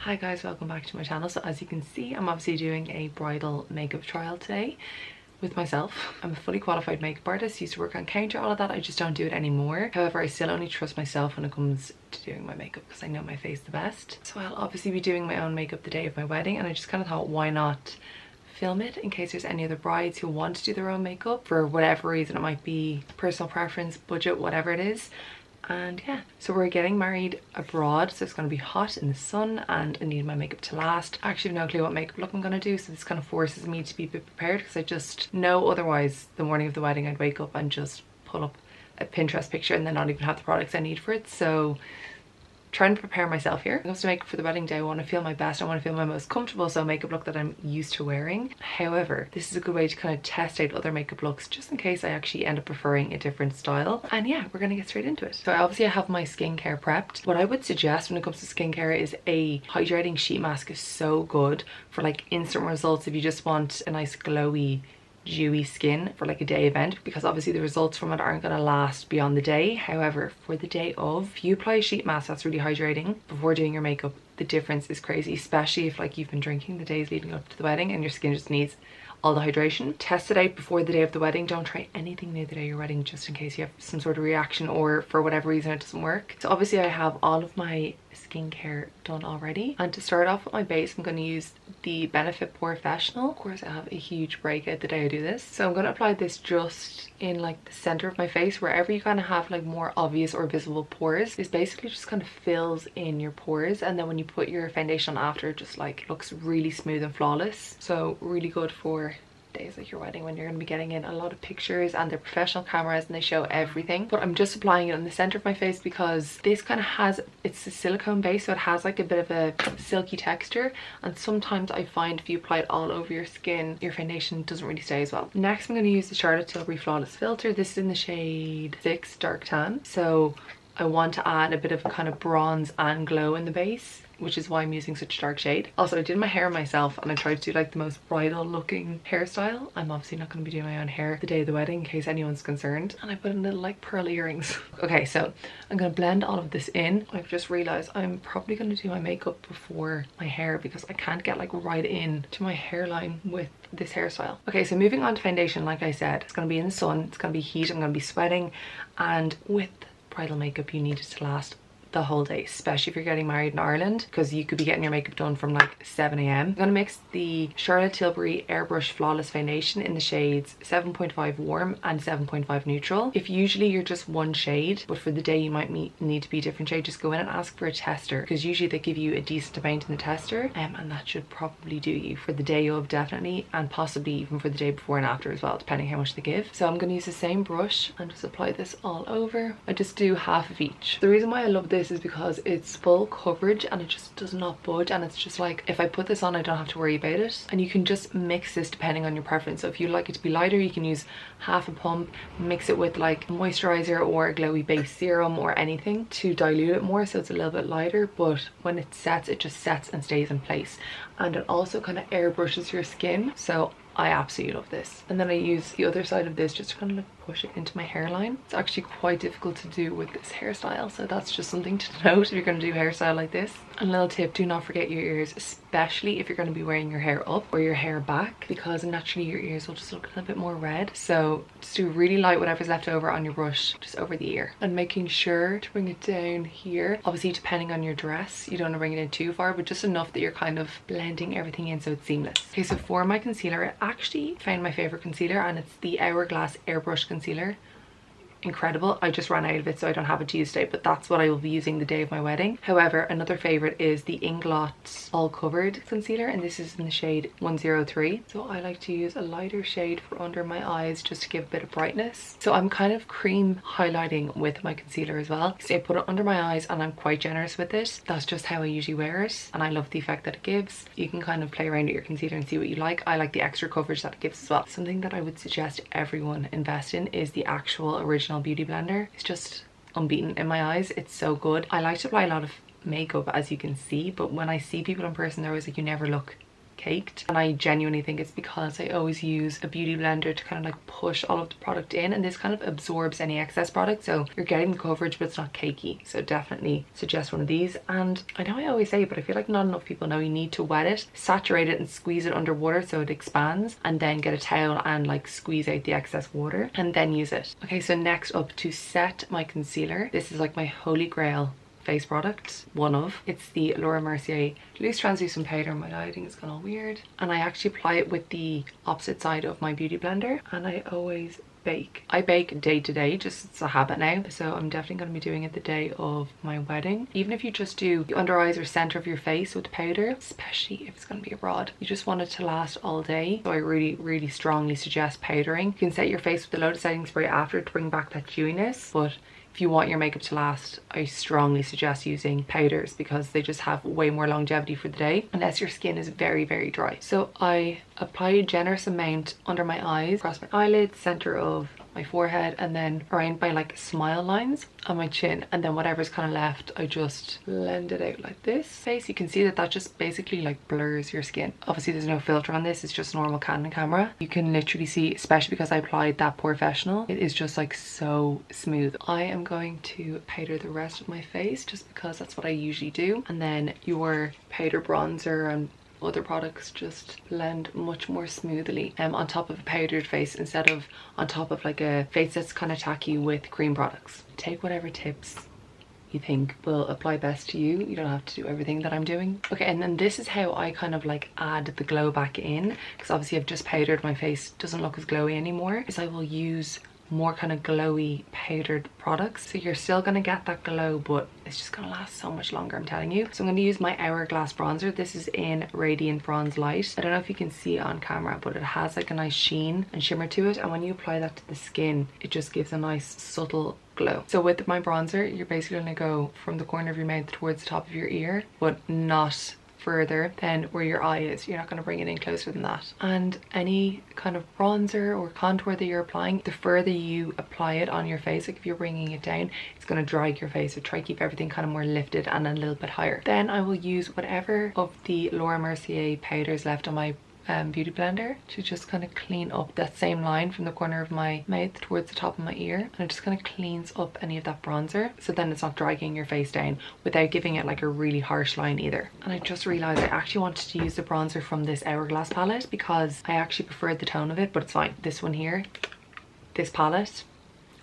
Hi guys, welcome back to my channel. So as you can see, I'm obviously doing a bridal makeup trial today with myself. I'm a fully qualified makeup artist, used to work on counter, all of that. I just don't do it anymore. However, I still only trust myself when it comes to doing my makeup because I know my face the best. So I'll obviously be doing my own makeup the day of my wedding, and I just kind of thought, why not film it in case there's any other brides who want to do their own makeup for whatever reason. It might be personal preference, budget, whatever it is. And yeah, so we're getting married abroad, so it's going to be hot in the sun and I need my makeup to last. I actually have no clue what makeup look I'm going to do, so this kind of forces me to be a bit prepared because I just know otherwise the morning of the wedding I'd wake up and just pull up a Pinterest picture and then not even have the products I need for it. So trying to prepare myself here. When it comes to makeup for the wedding day, I want to feel my best, I want to feel my most comfortable, so makeup look that I'm used to wearing. However, this is a good way to kind of test out other makeup looks just in case I actually end up preferring a different style. And yeah, we're gonna get straight into it. So obviously I have my skincare prepped. What I would suggest when it comes to skincare is a hydrating sheet mask is so good for like instant results if you just want a nice glowy dewy skin for like a day event, because obviously the results from it aren't going to last beyond the day. However, for the day of, if you apply a sheet mask that's really hydrating before doing your makeup, the difference is crazy, especially if like you've been drinking the days leading up to the wedding and your skin just needs all the hydration. Test it out before the day of the wedding. Don't try anything new the day of your wedding just in case you have some sort of reaction or for whatever reason it doesn't work. So obviously I have all of my skincare done already, and to start off with my base I'm going to use the Benefit Professional. Of course I have a huge breakout the day I do this, so I'm going to apply this just in like the center of my face, wherever you kind of have like more obvious or visible pores. This basically just kind of fills in your pores, and then when you put your foundation on after, it just like looks really smooth and flawless. So really good for days like your wedding when you're going to be getting in a lot of pictures and they're professional cameras and they show everything. But I'm just applying it on the center of my face because this kind of has, it's a silicone base, so it has like a bit of a silky texture, and sometimes I find if you apply it all over your skin, your foundation doesn't really stay as well. Next I'm going to use the Charlotte Tilbury Flawless Filter. This is in the shade 6 Dark Tan, so I want to add a bit of kind of bronze and glow in the base, which is why I'm using such a dark shade. Also, I did my hair myself and I tried to do like the most bridal looking hairstyle. I'm obviously not going to be doing my own hair the day of the wedding in case anyone's concerned. And I put in little like pearl earrings. Okay, so I'm going to blend all of this in. I've just realized I'm probably going to do my makeup before my hair because I can't get like right in to my hairline with this hairstyle. Okay, so moving on to foundation, like I said, it's going to be in the sun, it's going to be heat, I'm going to be sweating, and with bridal makeup you need it to last the whole day, especially if you're getting married in Ireland, because you could be getting your makeup done from like 7 a.m. I'm going to mix the Charlotte Tilbury Airbrush Flawless Foundation in the shades 7.5 Warm and 7.5 Neutral. If usually you're just one shade, but for the day you might need to be a different shade, just go in and ask for a tester, because usually they give you a decent amount in the tester, and that should probably do you for the day of, definitely, and possibly even for the day before and after as well, depending how much they give. So I'm going to use the same brush and just apply this all over. I just do half of each. The reason why I love this is because it's full coverage and it just does not budge, and it's just like if I put this on I don't have to worry about it. And you can just mix this depending on your preference. So if you like it to be lighter, you can use half a pump, mix it with like moisturizer or a glowy base serum or anything to dilute it more so it's a little bit lighter, but when it sets, it just sets and stays in place, and it also kind of airbrushes your skin. So I absolutely love this. And then I use the other side of this just to kind of like push it into my hairline. It's actually quite difficult to do with this hairstyle, so that's just something to note if you're going to do a hairstyle like this. And a little tip, do not forget your ears, especially if you're going to be wearing your hair up or your hair back, because naturally your ears will just look a little bit more red. So just do really light whatever's left over on your brush just over the ear, and making sure to bring it down here. Obviously depending on your dress, you don't want to bring it in too far, but just enough that you're kind of blending everything in so it's seamless. Okay, so for my concealer, I actually found my favorite concealer, and it's the Hourglass Airbrush Concealer. Incredible. I just ran out of it, so I don't have it to use today, but that's what I will be using the day of my wedding. However, another favorite is the Inglot All Covered Concealer, and this is in the shade 103. So I like to use a lighter shade for under my eyes just to give a bit of brightness. So I'm kind of cream highlighting with my concealer as well. So I put it under my eyes and I'm quite generous with it. That's just how I usually wear it, and I love the effect that it gives. You can kind of play around with your concealer and see what you like. I like the extra coverage that it gives as well. Something that I would suggest everyone invest in is the actual original BeautyBlender. It's just unbeaten in my eyes. It's so good. I like to apply a lot of makeup, as you can see, but when I see people in person, they're always like, you never look caked, and I genuinely think it's because I always use a beauty blender to kind of like push all of the product in, and this kind of absorbs any excess product, so you're getting the coverage but it's not cakey. So definitely suggest one of these. And I know I always say it, but I feel like not enough people know you need to wet it, saturate it and squeeze it under water so it expands, and then get a towel and like squeeze out the excess water and then use it. Okay, so next up, to set my concealer, this is like my holy grail face product, it's the Laura Mercier loose translucent powder. My lighting has gone all weird, and I actually apply it with the opposite side of my beauty blender, and I always bake. I bake day to day, just it's a habit now, so I'm definitely going to be doing it the day of my wedding. Even if you just do the under eyes or center of your face with the powder, especially if it's going to be abroad, you just want it to last all day, so I really strongly suggest powdering. You can set your face with a load of setting spray after to bring back that dewiness, but if you want your makeup to last, I strongly suggest using powders because they just have way more longevity for the day, unless your skin is very dry. So I apply a generous amount under my eyes, across my eyelids, center of my forehead, and then around my like smile lines on my chin, and then whatever's kind of left I just blend it out like this. Face, you can see that just basically like blurs your skin. Obviously there's no filter on this, it's just normal Canon camera. You can literally see, especially because I applied that professional, it is just like so smooth. I am going to powder the rest of my face just because that's what I usually do, and then your powder, bronzer and other products just blend much more smoothly on top of a powdered face instead of on top of like a face that's kind of tacky with cream products. Take whatever tips you think will apply best to you. You don't have to do everything that I'm doing. Okay, and then this is how I kind of like add the glow back in, because obviously I've just powdered, my face doesn't look as glowy anymore, is I will use more kind of glowy powdered products. So you're still gonna get that glow, but it's just gonna last so much longer, I'm telling you. So I'm gonna use my Hourglass bronzer. This is in Radiant Bronze Light. I don't know if you can see it on camera, but it has like a nice sheen and shimmer to it, and when you apply that to the skin, it just gives a nice subtle glow. So with my bronzer, you're basically gonna go from the corner of your mouth towards the top of your ear, but not further than where your eye is. You're not going to bring it in closer than that. And any kind of bronzer or contour that you're applying, the further you apply it on your face, like if you're bringing it down, it's going to drag your face. So try to keep everything kind of more lifted and a little bit higher. Then I will use whatever of the Laura Mercier powders left on my beauty blender to just kind of clean up that same line from the corner of my mouth towards the top of my ear, and it just kind of cleans up any of that bronzer, so then it's not dragging your face down without giving it like a really harsh line either. And I just realized I actually wanted to use the bronzer from this Hourglass palette because I actually preferred the tone of it, but it's fine. This one here, this palette,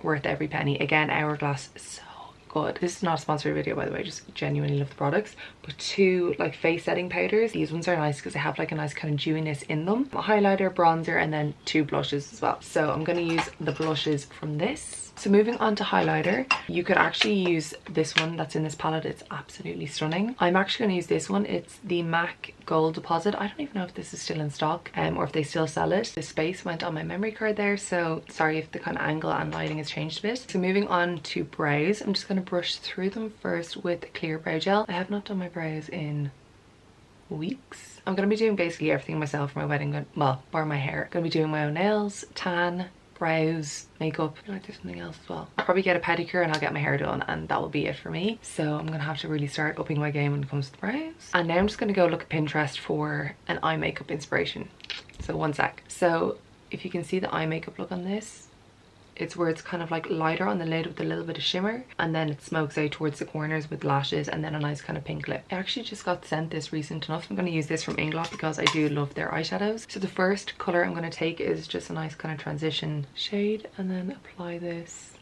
worth every penny. Again, Hourglass, so good. This is not a sponsored video, by the way, I just genuinely love the products. But two like face setting powders, these ones are nice because they have like a nice kind of dewiness in them. A highlighter, bronzer, and then two blushes as well. So I'm going to use the blushes from this. So moving on to highlighter, you could actually use this one that's in this palette. It's absolutely stunning. I'm actually going to use this one. It's the MAC Gold Deposit. I don't even know if this is still in stock or if they still sell it. The space went on my memory card there, so sorry if the kind of angle and lighting has changed a bit. So moving on to brows, I'm just going to brush through them first with clear brow gel. I have not done my brows in weeks. I'm going to be doing basically everything myself for my wedding, well, bar my hair. I'm going to be doing my own nails, tan, brows, makeup. I feel like there's something else as well. I'll probably get a pedicure and I'll get my hair done, and that will be it for me. So I'm gonna have to really start upping my game when it comes to the brows. And now I'm just gonna go look at Pinterest for an eye makeup inspiration. So one sec. So if you can see the eye makeup look on this, it's where it's kind of like lighter on the lid with a little bit of shimmer, and then it smokes out towards the corners with lashes and then a nice kind of pink lip. I actually just got sent this recent enough. I'm going to use this from Inglot because I do love their eyeshadows. So the first colour I'm going to take is just a nice kind of transition shade, and then apply this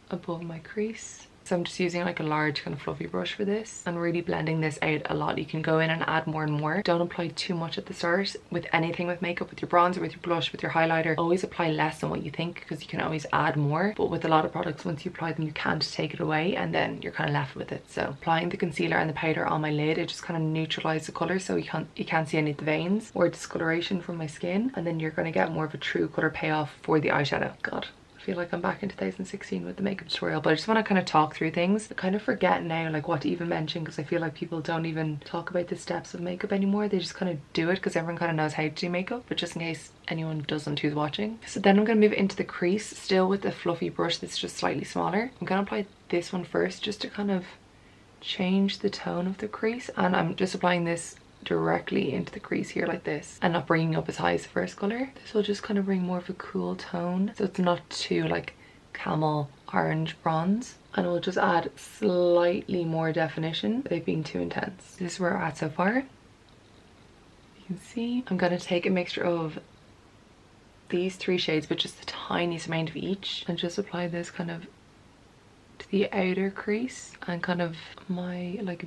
above my crease. So I'm just using like a large kind of fluffy brush for this and really blending this out a lot. You can go in and add more and more. Don't apply too much at the start. With anything with makeup, with your bronzer, with your blush, with your highlighter, always apply less than what you think because you can always add more. But with a lot of products, once you apply them, you can't just take it away and then you're kind of left with it. So applying the concealer and the powder on my lid, it just kind of neutralizes the colour so you can't see any of the veins or discoloration from my skin, and then you're going to get more of a true colour payoff for the eyeshadow. God, I feel like I'm back in 2016 with the makeup tutorial, but I just want to kind of talk through things. I kind of forget now like what to even mention because I feel like people don't even talk about the steps of makeup anymore. They just kind of do it because everyone kind of knows how to do makeup, but just in case anyone doesn't who's watching. So then I'm going to move into the crease, still with a fluffy brush that's just slightly smaller. I'm going to apply this one first just to kind of change the tone of the crease, and I'm just applying this directly into the crease here like this, and not bringing up as high as the first color. This will just kind of bring more of a cool tone, so it's not too like camel orange bronze, and it will just add slightly more definition without being too intense. This is where we're at so far. You can see I'm going to take a mixture of these 3 shades, but just the tiniest amount of each, and just apply this kind of to the outer crease and kind of my like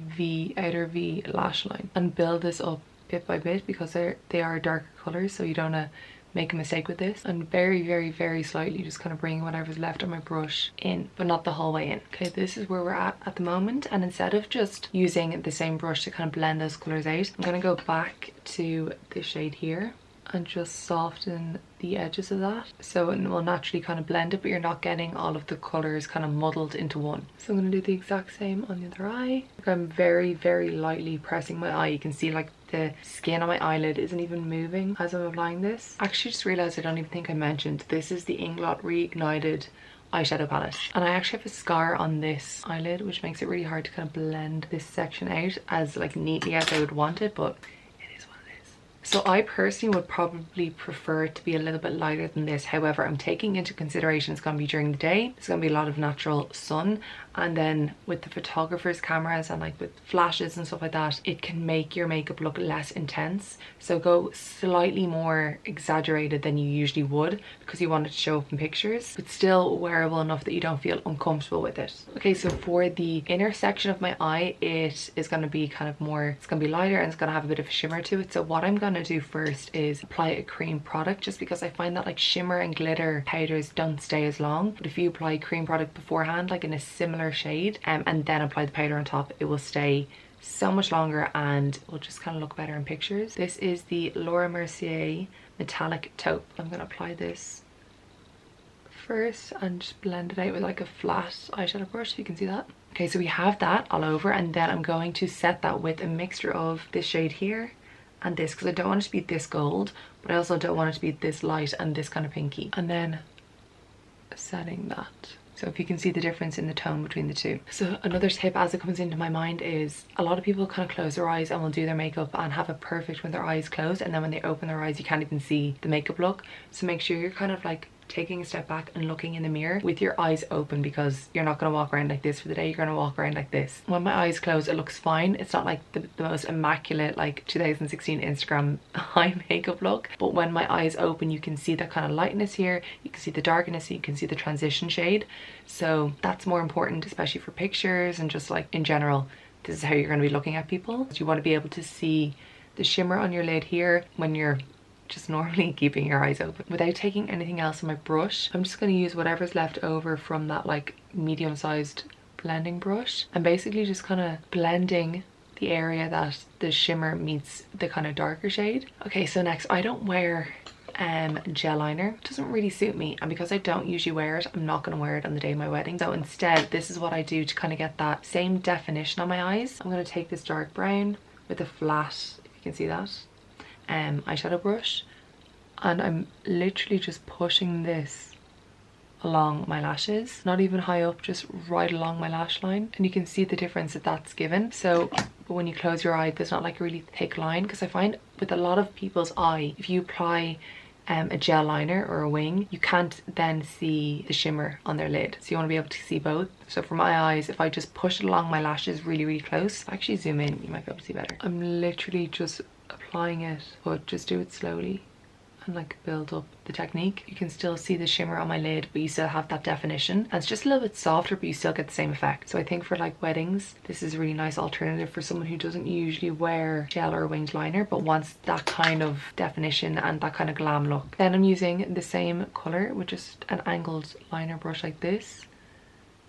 outer V lash line, and build this up bit by bit because they are darker colors, so you don't want to make a mistake with this. And very slightly just kind of bring whatever's left on my brush in, but not the whole way in. Okay, this is where we're at the moment, and instead of just using the same brush to kind of blend those colors out, I'm going to go back to this shade here and just soften the edges of that, so it will naturally kind of blend it, but you're not getting all of the colors kind of muddled into one. So I'm going to do the exact same on the other eye. I'm very lightly pressing my eye. You can see like the skin on my eyelid isn't even moving as I'm applying this. Actually just realized I don't even think I mentioned this is the Inglot Reignited eyeshadow palette, and I actually have a scar on this eyelid, which makes it really hard to kind of blend this section out as like neatly as I would want it, but so I personally would probably prefer it to be a little bit lighter than this. However, I'm taking into consideration it's going to be during the day. It's going to be a lot of natural sun, and then with the photographer's cameras and like with flashes and stuff like that, it can make your makeup look less intense. So go slightly more exaggerated than you usually would because you want it to show up in pictures, but still wearable enough that you don't feel uncomfortable with it. Okay, so for the inner section of my eye, it is going to be kind of more, it's going to be lighter and it's going to have a bit of a shimmer to it. So what I'm going to do first is apply a cream product, just because I find that like shimmer and glitter powders don't stay as long, but if you apply cream product beforehand like in a similar shade and then apply the powder on top, it will stay so much longer and will just kind of look better in pictures. This is the Laura Mercier Metallic Taupe. I'm going to apply this first and just blend it out with like a flat eyeshadow brush, so you can see that. Okay, so we have that all over, and then I'm going to set that with a mixture of this shade here and this, because I don't want it to be this gold, but I also don't want it to be this light and this kind of pinky, and then setting that. So if you can see the difference in the tone between the two. So another tip as it comes into my mind is a lot of people kind of close their eyes and will do their makeup and have it perfect with their eyes closed, and then when they open their eyes you can't even see the makeup look. So make sure you're kind of like taking a step back and looking in the mirror with your eyes open, because you're not going to walk around like this for the day, you're going to walk around like this. When my eyes close it looks fine. It's not like the most immaculate like 2016 Instagram eye makeup look, but when my eyes open you can see that kind of lightness here, you can see the darkness, you can see the transition shade. So that's more important, especially for pictures and just like in general. This is how you're going to be looking at people. You want to be able to see the shimmer on your lid here when you're just normally keeping your eyes open. Without taking anything else on my brush, I'm just going to use whatever's left over from that like medium-sized blending brush and basically just kind of blending the area that the shimmer meets the kind of darker shade. Okay, so next, I don't wear gel liner. It doesn't really suit me, and because I don't usually wear it, I'm not going to wear it on the day of my wedding. So instead, this is what I do to kind of get that same definition on my eyes. I'm going to take this dark brown with a flat, if you can see that, eyeshadow brush, and I'm literally just pushing this along my lashes, not even high up, just right along my lash line, and you can see the difference that that's given. So but when you close your eye there's not like a really thick line, because I find with a lot of people's eye, if you apply a gel liner or a wing, you can't then see the shimmer on their lid, so you want to be able to see both. So for my eyes, if I just push it along my lashes really close, actually zoom in, you might be able to see better. I'm literally just applying it, but just do it slowly and like build up the technique. You can still see the shimmer on my lid, but you still have that definition, and it's just a little bit softer, but you still get the same effect. So I think for like weddings, this is a really nice alternative for someone who doesn't usually wear gel or winged liner but wants that kind of definition and that kind of glam look. Then I'm using the same color with just an angled liner brush like this,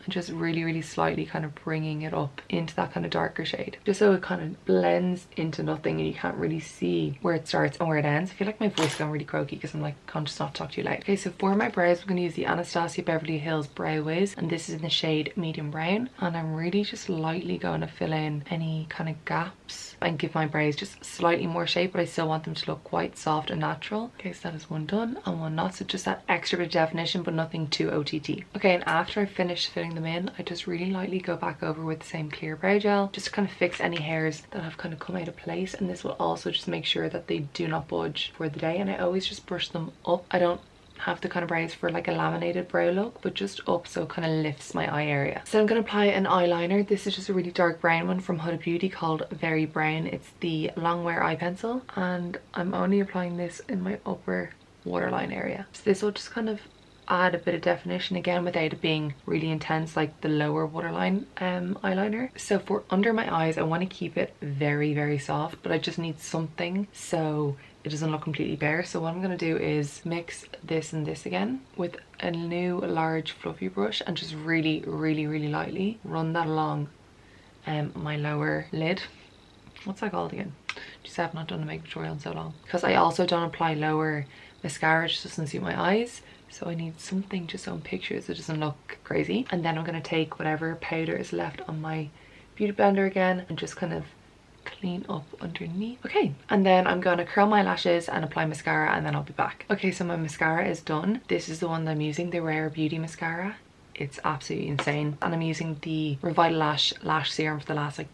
and just really slightly kind of bringing it up into that kind of darker shade, just so it kind of blends into nothing and you can't really see where it starts and where it ends. I feel like my voice is going really croaky because I'm like conscious not to talk too loud. Okay, so for my brows I'm going to use the Anastasia Beverly Hills Brow Wiz, and this is in the shade medium brown, and I'm really just lightly going to fill in any kind of gaps and give my brows just slightly more shape, but I still want them to look quite soft and natural. Okay, so that is one done and one not, so just that extra bit of definition but nothing too OTT. Okay, and after I finished filling applying them in, I just really lightly go back over with the same clear brow gel just to kind of fix any hairs that have kind of come out of place, and this will also just make sure that they do not budge for the day. And I always just brush them up. I don't have the kind of brows for like a laminated brow look, but just up so it kind of lifts my eye area. So I'm going to apply an eyeliner. This is just a really dark brown one from Huda Beauty called Very Brown. It's the Longwear eye pencil, and I'm only applying this in my upper waterline area. So this will just kind of add a bit of definition again without it being really intense like the lower waterline eyeliner. So for under my eyes, I want to keep it very, very soft, but I just need something so it doesn't look completely bare. So what I'm going to do is mix this and this again with a new large fluffy brush and just really, really, really lightly run that along my lower lid. What's that called again? Just have not done a makeup tutorial in so long. Because I also don't apply lower mascara, it just doesn't suit my eyes. So I need something just on pictures that doesn't look crazy. And then I'm going to take whatever powder is left on my beauty blender again and just kind of clean up underneath. Okay, and then I'm going to curl my lashes and apply mascara, and then I'll be back. Okay, so my mascara is done. This is the one that I'm using, the Rare Beauty mascara. It's absolutely insane. And I'm using the Revitalash lash serum for the last like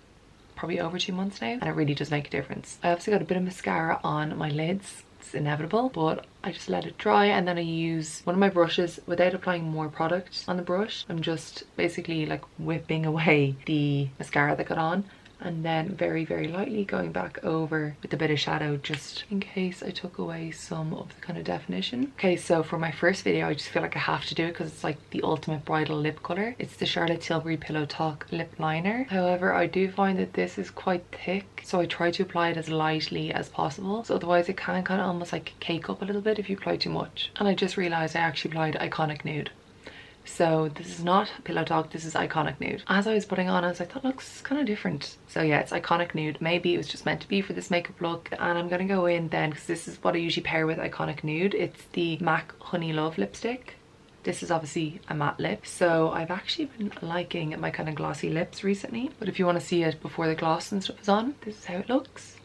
probably over 2 months now, and it really does make a difference. I obviously got a bit of mascara on my lids. It's inevitable, but I just let it dry, and then I use one of my brushes without applying more product on the brush. I'm just basically like whipping away the mascara that got on, and then very, very lightly going back over with a bit of shadow just in case I took away some of the kind of definition. Okay, so for my first video, I just feel like I have to do it because it's like the ultimate bridal lip color. It's the Charlotte Tilbury Pillow Talk lip liner. However, I do find that this is quite thick, so I try to apply it as lightly as possible, so otherwise it can kind of almost like cake up a little bit if you apply too much. And I just realized I actually applied Iconic Nude. So this is not Pillow Talk, this is Iconic Nude. As I was putting on, I was like, that looks kind of different. So yeah, it's Iconic Nude. Maybe it was just meant to be for this makeup look. And I'm gonna go in then, because this is what I usually pair with Iconic Nude. It's the MAC Honeylove lipstick. This is obviously a matte lip. So I've actually been liking my kind of glossy lips recently. But if you want to see it before the gloss and stuff is on, this is how it looks.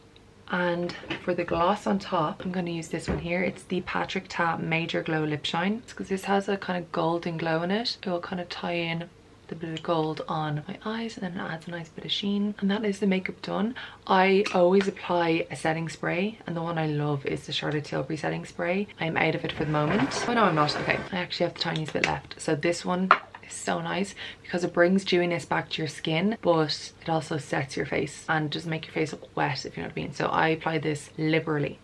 And for the gloss on top, I'm going to use this one here. It's the Patrick Ta Major Glow Lip Shine. It's because this has a kind of golden glow in it. It will kind of tie in the bit of gold on my eyes, and then it adds a nice bit of sheen. And that is the makeup done. I always apply a setting spray, and the one I love is the Charlotte Tilbury setting spray. I'm out of it for the moment. Oh no, I'm not. Okay, I actually have the tiniest bit left. So this one is so nice because it brings dewiness back to your skin, but it also sets your face and doesn't make your face look wet, if you know what I mean. So I apply this liberally.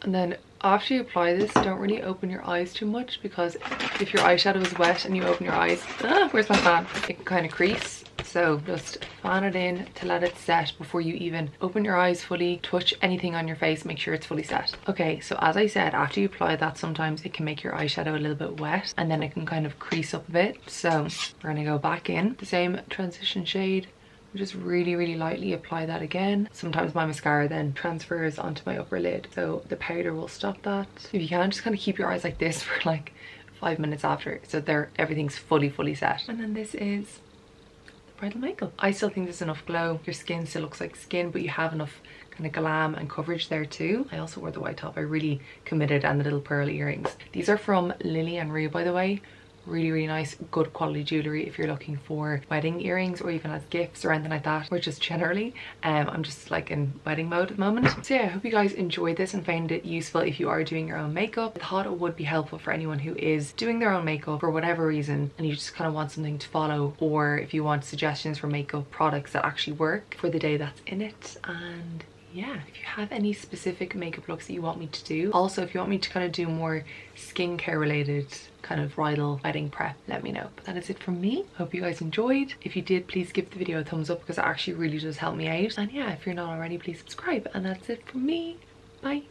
And then after you apply this, don't really open your eyes too much, because if your eyeshadow is wet and you open your eyes, where's my fan? It can kind of crease. So just fan it in to let it set before you even open your eyes fully, touch anything on your face, make sure it's fully set. Okay, so as I said, after you apply that, sometimes it can make your eyeshadow a little bit wet and then it can kind of crease up a bit. So we're gonna go back in the same transition shade. Just really, really lightly apply that again. Sometimes my mascara then transfers onto my upper lid, so the powder will stop that. If you can, just kind of keep your eyes like this for like 5 minutes after, so everything's fully set. And then this is the bridal makeup. I still think there's enough glow. Your skin still looks like skin, but you have enough kind of glam and coverage there too. I also wore the white top. I really committed, and the little pearl earrings. These are from Lily and Roo, by the way. Really, really nice, good quality jewellery if you're looking for wedding earrings or even as gifts or anything like that, or just generally. I'm just like in wedding mode at the moment. So yeah, I hope you guys enjoyed this and found it useful if you are doing your own makeup. I thought it would be helpful for anyone who is doing their own makeup for whatever reason, and you just kind of want something to follow, or if you want suggestions for makeup products that actually work for the day that's in it. And yeah, if you have any specific makeup looks that you want me to do. Also, if you want me to kind of do more skincare related kind of bridal wedding prep, let me know. But that is it from me. Hope you guys enjoyed. If you did, please give the video a thumbs up, because it actually really does help me out. And yeah, if you're not already, please subscribe. And that's it from me. Bye.